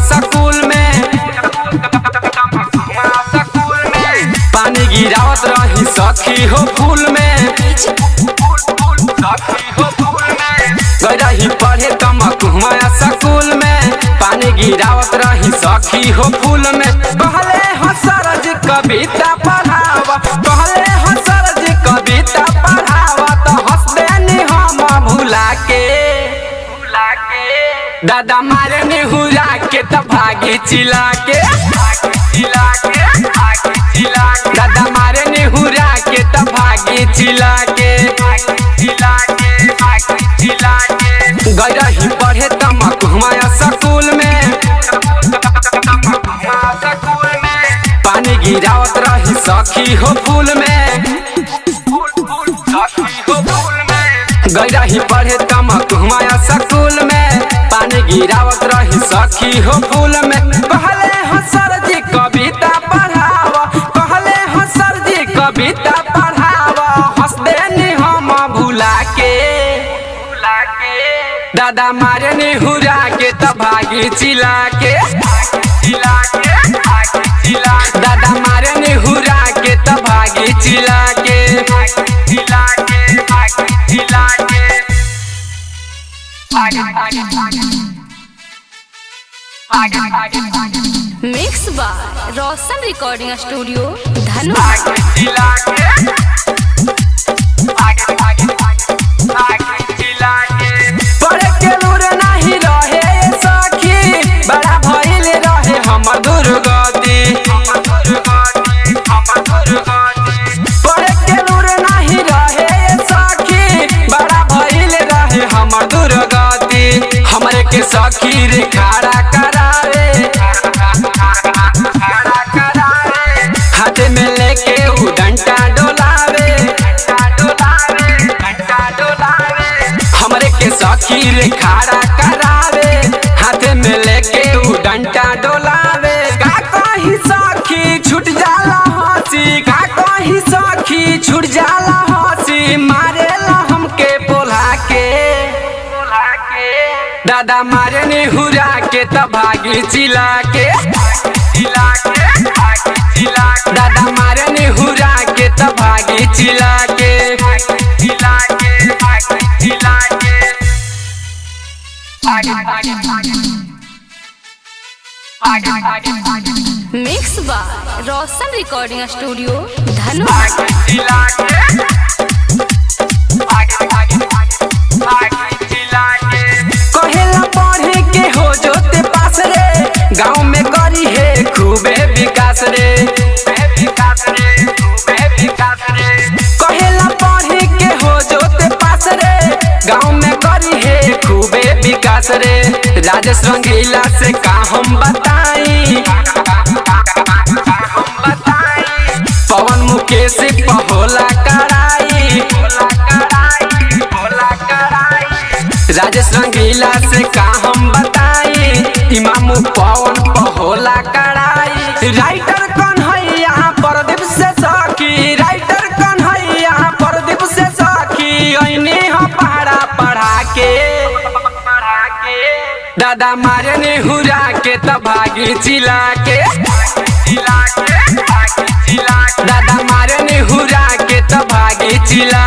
School में पानी गिरावत रही सखी हो फूल में गई पढ़े कमकुआ स्कूल में पानी गिरावत रही सखी हो फूल में कहले हसरज कविता पढ़ावा कहले हसरज कविता पढ़ावा तो हंस देनी हम भुला के दादा मारे निहुरा के तो भागी चिल्ला के दादा मारे निहुरा के तो भागी चिल्ला के गई रही पढ़े तमकुआ स्कूल में पानी गिरावत रही सखी हो फूल में गई रही पढ़े तमकुआ स्कूल में पानी गिरावत रही सखी हो फूल में कहले हसर जी कविता पढ़ावा कहले हसर जी कविता पढ़ावा हंस देनी हम भुला के दादा मारे निहुरा के तो भागी चिल्ला के दादा मारे निहुरा के तो भागी चिल्ला के mix by Roshan recording studio Dhanu. पढ़े के लूर नहीं रहे सखी बड़ा भइल रहे हमर दुर्गति पढ़े के लूर नहीं रहे सखी बड़ा भइल रहे हमर दुर्गति हमरे के सखी रे खड़ा करावे हाथ में लेके उ डंटा डोलावे हमरे के सखी रे खड़ा करावे हाथ में लेके उ डंटा डोलावे का कही सखी छूट जाला हंसी का कही सखी छूट जाला हंसी मारेला हमके बोला के दादा मारे निहुरा के तो भागी चिल्ला के दादा मारे निहुरा के तो भागी चिल्ला के mix by Roshan recording studio Dhanu. कहेला पढ़े के हो जोते पास रे गाँव में करी है खूबे विकास रे कहेला पढ़े के हो जोते पास रे गाँव में करी है खूबे विकास रे राजेश रंगीला से का हम बताई पवन मुकेश पहोला कराई राजेश रंगीला से का हम बताई इमाम पवन पहोला कराई राइटर कन्हैया प्रदीप से सखी राइटर कन्हैया प्रदीप से सखी ऐनी हम पढ़ा के दादा मारे निहुरा के तो भागी चिल्ला के दादा मारे निहुरा के तो भागी चिल्ला